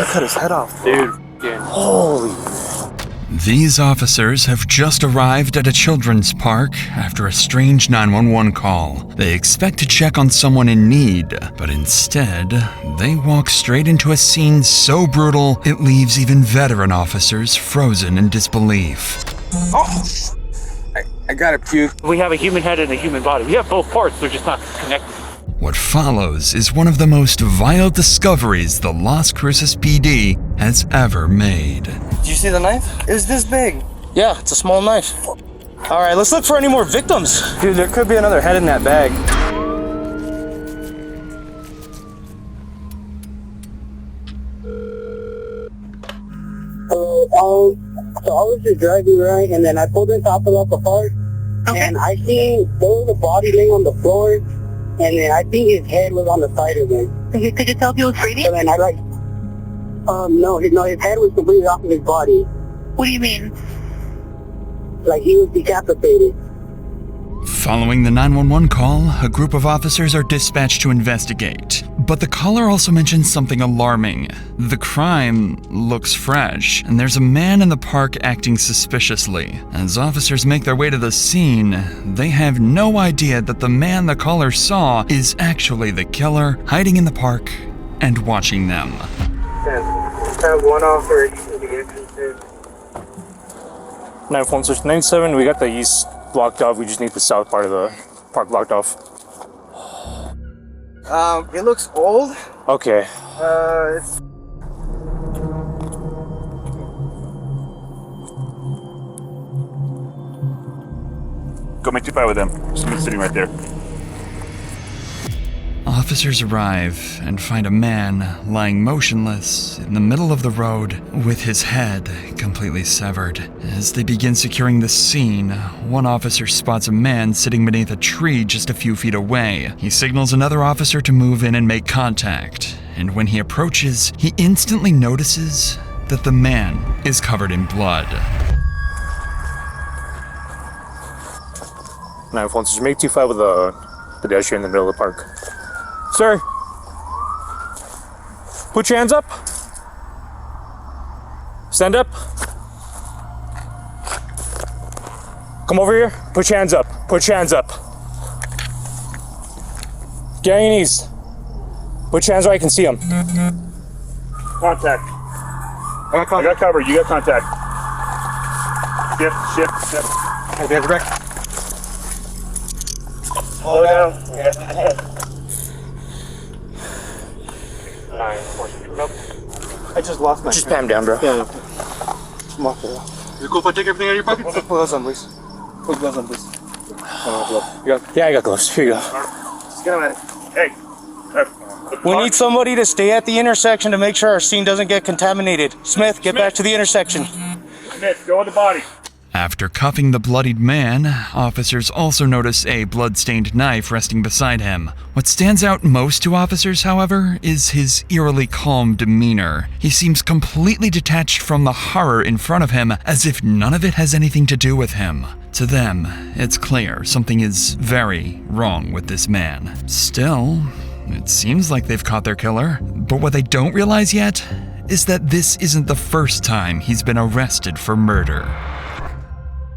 I cut his head off. Dude. Holy. These officers have just arrived at a children's park after a strange 911 call. They expect to check on someone in need, but instead, they walk straight into a scene so brutal it leaves even veteran officers frozen in disbelief. Oh! I gotta puke. We have a human head and a human body. We have both parts, they're just not connected. What follows is one of the most vile discoveries the Las Cruces PD has ever made. Did you see the knife? It was this big. Yeah, it's a small knife. All right, let's look for any more victims. Dude, there could be another head in that bag. So I was just driving, right, and then I pulled in top of the park, and I seen there was a body laying on the floor, and then I think his head was on the side of him. Could you tell if he was breathing? So then I no, his head was completely off of his body. What do you mean? Like he was decapitated. Following the 911 call, a group of officers are dispatched to investigate. But the caller also mentions something alarming. The crime looks fresh, and there's a man in the park acting suspiciously. As officers make their way to the scene, they have no idea that the man the caller saw is actually the killer, hiding in the park and watching them. Have one officer to the entrances. 947, we got the east blocked off. We just need the south part of the park blocked off. It looks old. Okay. It's... Go make 2-5 with them. Someone's sitting right there. Officers arrive and find a man lying motionless in the middle of the road with his head completely severed. As they begin securing the scene, one officer spots a man sitting beneath a tree just a few feet away. He signals another officer to move in and make contact, and when he approaches, he instantly notices that the man is covered in blood. 946, make 2-5 with the pedestrian in the middle of the park. Sir, put your hands up. Stand up. Come over here. Put your hands up. Put your hands up. Get on your knees. Put your hands where I can see them. Contact. I got cover. You got contact. Shift. Hey, hands back. Oh, down. Nope. I just lost my... Just pat him down, bro. Yeah. Come off there. Is it cool if I take everything out of your pocket? Put gloves on, please. Put gloves on, please. Yeah, I got gloves. Here you go. Just get him at it. Hey. We need somebody to stay at the intersection to make sure our scene doesn't get contaminated. Smith, get back to the intersection. Smith, go with the body. After cuffing the bloodied man, officers also notice a blood-stained knife resting beside him. What stands out most to officers, however, is his eerily calm demeanor. He seems completely detached from the horror in front of him, as if none of it has anything to do with him. To them, it's clear something is very wrong with this man. Still, it seems like they've caught their killer, but what they don't realize yet is that this isn't the first time he's been arrested for murder.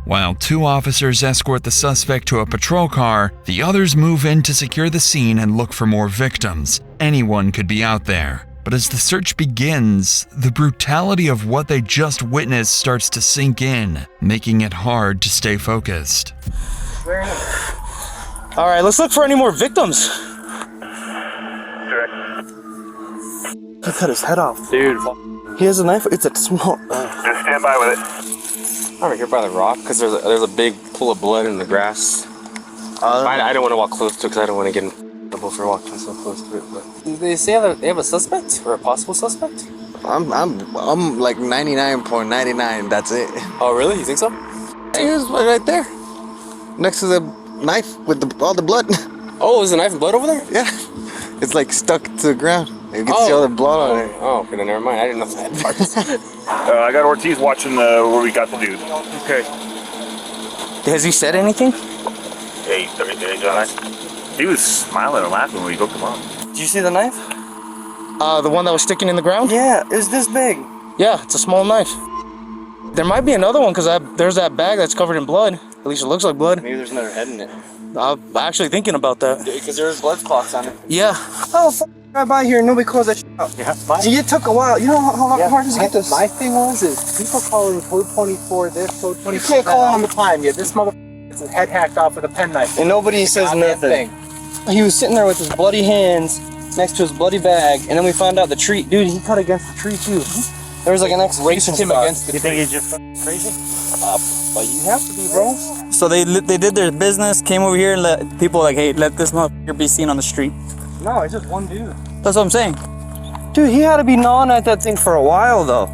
While 2 officers escort the suspect to a patrol car, the others move in to secure the scene and look for more victims. Anyone could be out there. But as the search begins, the brutality of what they just witnessed starts to sink in, making it hard to stay focused. All right, let's look for any more victims. I cut his head off. Dude. He has a knife. It's a small... Just stand by with it. Over here by the rock, because there's a big pool of blood in the grass. I don't want to walk close to it because I don't want to get in trouble for walking so close to it. But do they say they have a suspect or a possible suspect? I'm like 99.99. That's it. Oh really? You think so? Here's right there, next to the knife with all the blood. Oh, is the knife and blood over there? Yeah, it's like stuck to the ground. You can see all the blood on it. Oh, okay, then never mind. I didn't know that had parts. I got Ortiz watching where we got the dude. Okay. Has he said anything? Hey, everything, John. He was smiling and laughing when we hooked him up. Did you see the knife? The one that was sticking in the ground? Yeah, it's this big. Yeah, it's a small knife. There might be another one because there's that bag that's covered in blood. At least it looks like blood. Maybe there's another head in it. I'm actually thinking about that. Because there's blood clots on it. Yeah. Oh, right by here, nobody closed that shit out. Yeah. It took a while. You know how hard it is to get this? My thing is people calling code 24 this, code 24 You can't call that it all the time. Yeah, this mother gets his head hacked off with a penknife. And nobody says nothing. He was sitting there with his bloody hands next to his bloody bag, and then we found out the tree. Dude, he cut against the tree too. There was like an execution Raced him spot. against the You think he's just crazy? But you have to be, bro. So they did their business, came over here and let people like, hey, let this motherfucker be seen on the street. No, it's just one dude. That's what I'm saying. Dude, he had to be gnawing at that thing for a while though.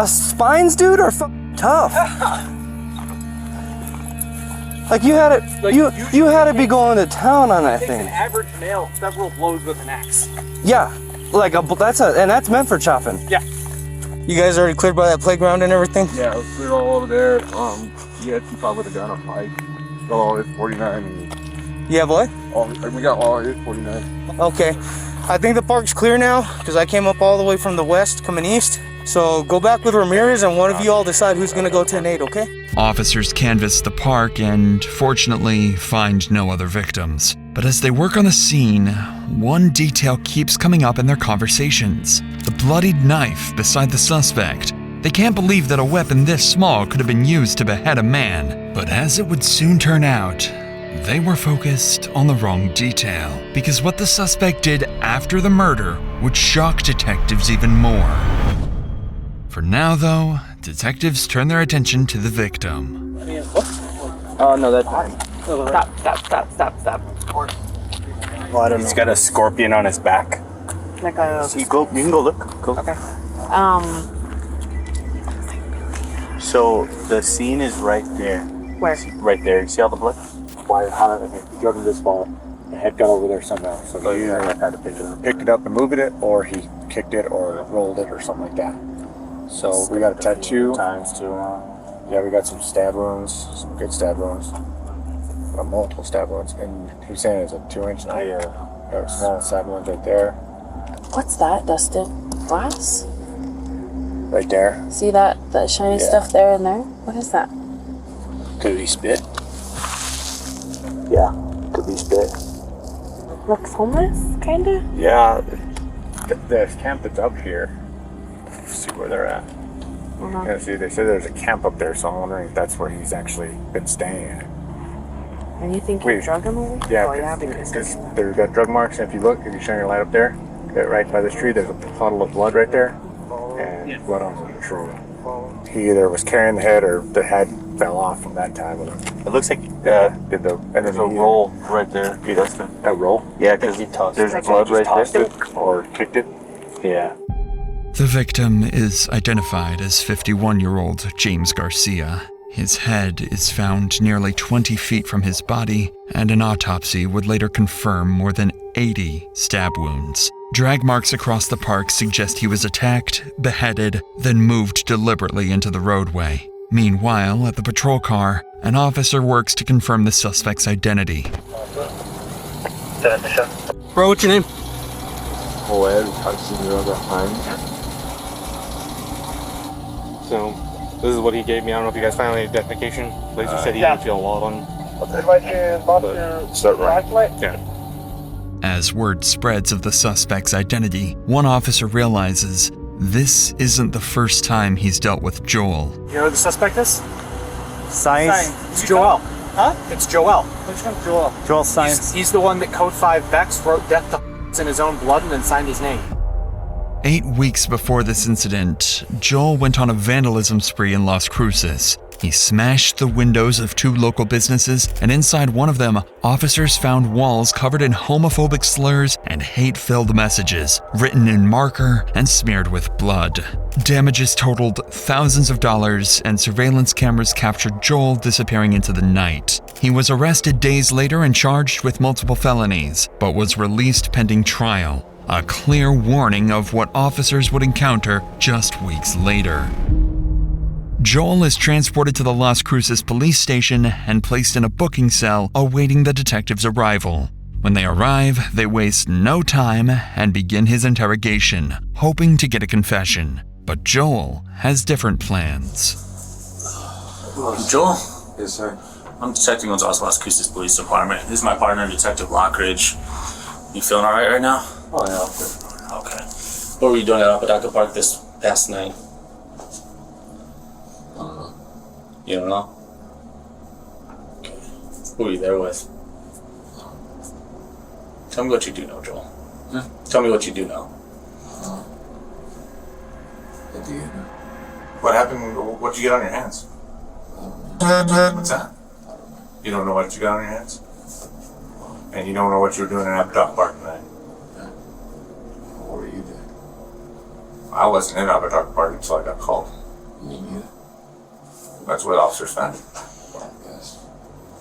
Spines, dude, are tough. Like you had it, you had to be going to town on that thing. An average male several blows with an axe. Yeah, like that's meant for chopping. Yeah. You guys already cleared by that playground and everything? Yeah, it was all over there. He had two with a gun on Pike. Got all his 49. You have what? We got all his 49. Okay. I think the park's clear now because I came up all the way from the west coming east. So go back with Ramirez and one of you all decide who's going to go to Nate, okay? Officers canvass the park and, fortunately, find no other victims. But as they work on the scene, one detail keeps coming up in their conversations: the bloodied knife beside the suspect. They can't believe that a weapon this small could have been used to behead a man. But as it would soon turn out, they were focused on the wrong detail, because what the suspect did after the murder would shock detectives even more. For now, though, detectives turn their attention to the victim. Oh no, that's Stop. well, I don't know. He's got a scorpion on his back. Like a, You can go look. Go. okay. So the scene is right there. Where? Right there. You see all the blood? Why? How did he drug him this far? The head got over there somehow. So he either had to pick it up and move it, or he kicked it, or rolled it, or something like that. So we got a tattoo. Times too. Yeah, we got some stab wounds, some good stab wounds, multiple stab wounds, and he was saying it's a 2-inch knife. Yeah. Got small stab wounds right there. What's that, Dustin? Glass? Right there. See that shiny stuff there and there? What is that? Could be spit. Yeah, could be spit. Looks homeless, kinda? Yeah, the camp that's up here. Let's see where they're at. Yeah, see, they said there's a camp up there, so I'm wondering if that's where he's actually been staying at. And you think you drug him over? Yeah, Oh, yeah, because because there's got drug marks, and if you shine your light up there, right by this tree, there's a puddle of blood right there, and blood on the tree. He either was carrying the head, or the head fell off from that time. It looks like and there's a roll right there. He does a roll? Yeah, because there's blood right there, or kicked it. Yeah. The victim is identified as 51-year-old James Garcia. His head is found nearly 20 feet from his body, and an autopsy would later confirm more than 80 stab wounds. Drag marks across the park suggest he was attacked, beheaded, then moved deliberately into the roadway. Meanwhile, at the patrol car, an officer works to confirm the suspect's identity. Bro, what's your name? So, this is what he gave me. I don't know if you guys finally identification. Laser said he didn't feel a lot on. Start right. Yeah. As word spreads of the suspect's identity, one officer realizes this isn't the first time he's dealt with Joel. You know who the suspect is? Science. It's Joel. Huh? It's Joel. Which one's Joel? Joel Science. He's the one that Code 5 Vex wrote death to in his own blood and then signed his name. 8 weeks before this incident, Joel went on a vandalism spree in Las Cruces. He smashed the windows of 2 local businesses, and inside one of them, officers found walls covered in homophobic slurs and hate-filled messages, written in marker and smeared with blood. Damages totaled thousands of dollars, and surveillance cameras captured Joel disappearing into the night. He was arrested days later and charged with multiple felonies, but was released pending trial. A clear warning of what officers would encounter just weeks later. Joel is transported to the Las Cruces police station and placed in a booking cell awaiting the detective's arrival. When they arrive, they waste no time and begin his interrogation, hoping to get a confession. But Joel has different plans. Joel? Yes, sir. I'm Detective Gonzalez, Las Cruces Police Department. This is my partner, Detective Lockridge. You feeling alright right now? Oh, yeah, I'm good. Okay. What were you doing at Apodaca Park this past night? I don't know. You don't know? Okay. Who were you there with? Tell me what you do know, Joel. Tell me what you do know. What do you know? What happened? What'd you get on your hands? What's that? You don't know what you got on your hands? And you don't know what you were doing in Apodaca Park tonight? What were you doing? I wasn't in Apodaca Park until I got called. Me neither. That's what officers found. Yes.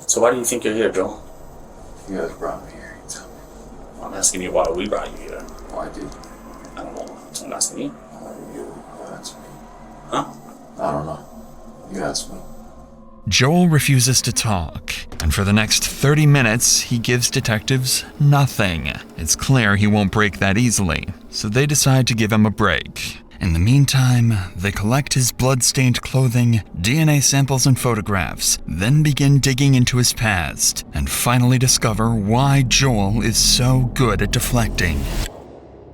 So why do you think you're here, Joel? You guys brought me here. You tell me. I'm asking you why we brought you here. Why did you? I don't know. So I'm asking you. You asked me. Huh? I don't know. You asked me. Joel refuses to talk, and for the next 30 minutes, he gives detectives nothing. It's clear he won't break that easily, so they decide to give him a break. In the meantime, they collect his blood-stained clothing, DNA samples, and photographs, then begin digging into his past, and finally discover why Joel is so good at deflecting.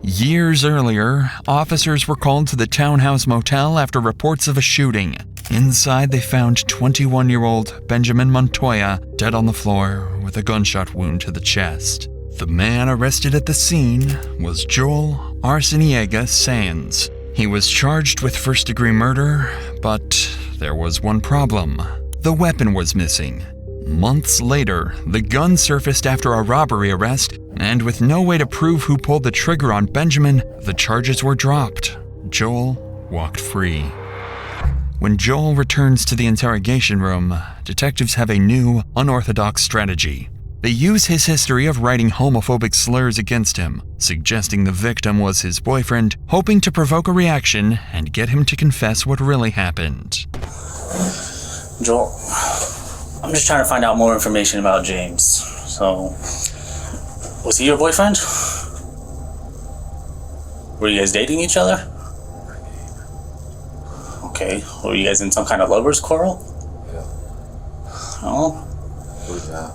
Years earlier, officers were called to the Townhouse Motel after reports of a shooting. Inside, they found 21-year-old Benjamin Montoya dead on the floor with a gunshot wound to the chest. The man arrested at the scene was Joel Arciniega Sands. He was charged with first-degree murder, but there was one problem. The weapon was missing. Months later, the gun surfaced after a robbery arrest, and with no way to prove who pulled the trigger on Benjamin, the charges were dropped. Joel walked free. When Joel returns to the interrogation room, detectives have a new, unorthodox strategy. They use his history of writing homophobic slurs against him, suggesting the victim was his boyfriend, hoping to provoke a reaction and get him to confess what really happened. Joel, I'm just trying to find out more information about James. So, was he your boyfriend? Were you guys dating each other? Okay, were you guys in some kind of lover's quarrel? Yeah. Oh? Who's that?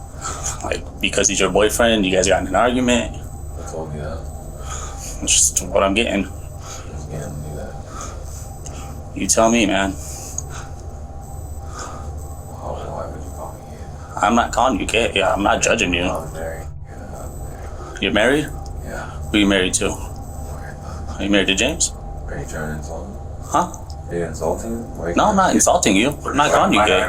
Like, because he's your boyfriend, you guys got in an argument? Who told me that? That's just what I'm getting. Who's getting me that? You tell me, man. Why would you call me gay? I'm not calling you gay. Yeah, I'm not judging you. I'm married. Yeah, I'm married. You're married? Yeah. Who are you married to? Are you married to James? Are you trying to insult me? Huh? Are you insulting me? No, I'm not insulting you. I'm not calling you gay.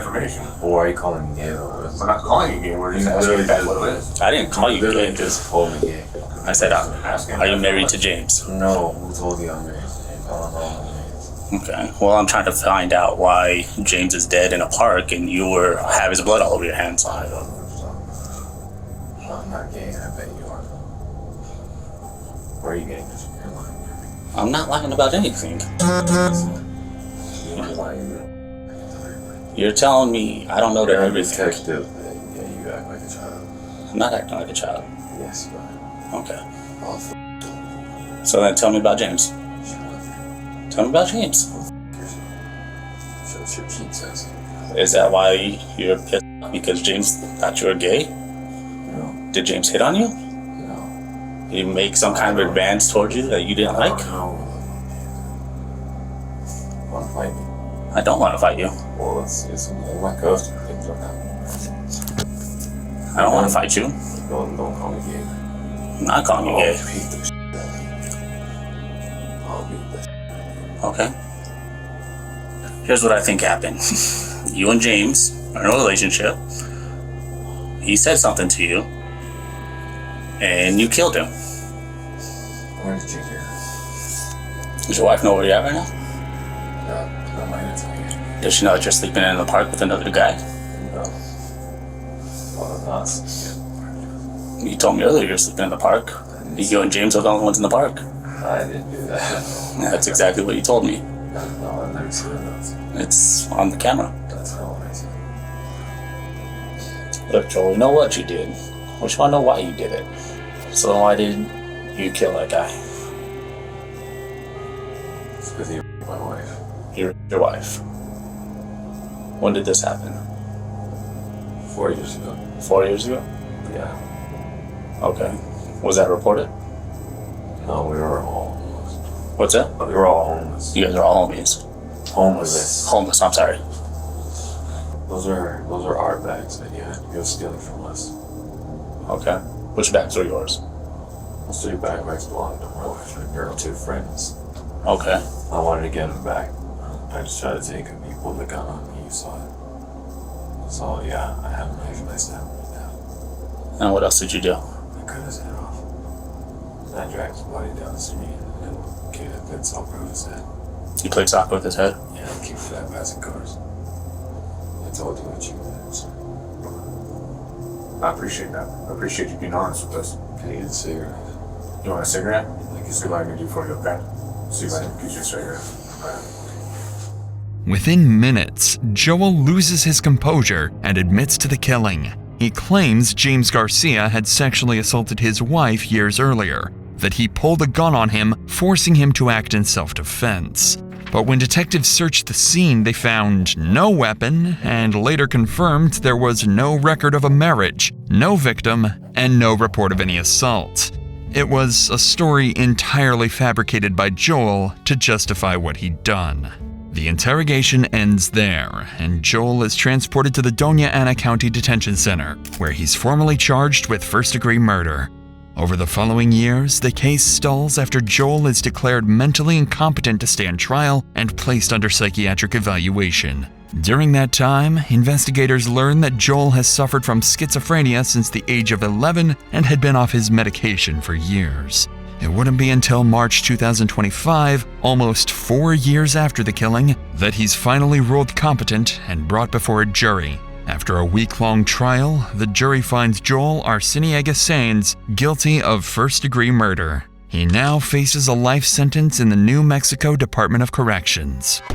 Well, why are you calling me gay though? We're not calling you gay. We're just asking you that's what it is. I didn't call you literally gay. just called me gay. I said, are you married to James? No, who told you I'm married to James? I don't know I'm married. Okay. Well, I'm trying to find out why James is dead in a park and you have his blood all over your hands. I don't know what you're talking about. I'm not gay. I bet you are. Where are you getting this? You're lying. I'm not lying about anything. You're lying. You're telling me I don't know You're a everything. detective. Yeah, you act like a child. I'm not acting like a child. Yes, you are. Okay. Oh, So then tell me about James. Tell me about James. Shows your cheat says. Is that why you're pissed off because James thought you were gay? No. Did James hit on you? No. Did he make some kind of advance towards you that you didn't like? No. Want to fight me? I don't want to fight you. Well, let's see some of my ghost things like that. I don't want to fight you. Don't call me gay. I'm not calling you gay. Beat the shit out of you. I'll beat the shit. Okay. Here's what I think happened. You and James are in a relationship. He said something to you, and you killed him. Where did you hear? Does your wife know where you're at right now? No, I'm not gonna tell you. Does she know that you're sleeping in the park with another guy? No. Well, that's You told me earlier you're sleeping in the park. You and James are the only ones in the park. I didn't do that. That's exactly what you told me. No, I've never seen that. It's on the camera. That's not what I said. Look, Joel, we know what you did. We just want to know why you did it. So then why did you kill that guy? It's because he my wife. Your wife. When did this happen? 4 years ago. 4 years ago? Yeah. Okay. Was that reported? No, we were all homeless. What's that? We were all homeless. You guys are all homies. Homeless. Homeless, I'm sorry. Those are our bags that you had to go stealing from us. Okay. Which bags are yours? Those 3 backpacks belonged to my wife and her 2 friends. Okay. I wanted to get them back. I just tried to take them. He pulled the gun on me. You saw it. So yeah, I have a knife and I stabbed him down. And what else did you do? I cut his head off. I dragged his body down the street and kid had been soccer with his head. You played soccer with his head? Yeah, I keep flat passing cars. I told you what you did. So. I appreciate that. I appreciate you being honest with us. Can you get a cigarette? You want a cigarette? Like See what I can do for you, okay? See if I can get you a cigarette. All right. Within minutes, Joel loses his composure and admits to the killing. He claims James Garcia had sexually assaulted his wife years earlier, that he pulled a gun on him, forcing him to act in self-defense. But when detectives searched the scene, they found no weapon and later confirmed there was no record of a marriage, no victim, and no report of any assault. It was a story entirely fabricated by Joel to justify what he'd done. The interrogation ends there, and Joel is transported to the Doña Ana County Detention Center, where he's formally charged with first-degree murder. Over the following years, the case stalls after Joel is declared mentally incompetent to stand trial and placed under psychiatric evaluation. During that time, investigators learn that Joel has suffered from schizophrenia since the age of 11 and had been off his medication for years. It wouldn't be until March 2025, almost 4 years after the killing, that he's finally ruled competent and brought before a jury. After a week-long trial, the jury finds Joel Arciniega Sáenz guilty of first-degree murder. He now faces a life sentence in the New Mexico Department of Corrections.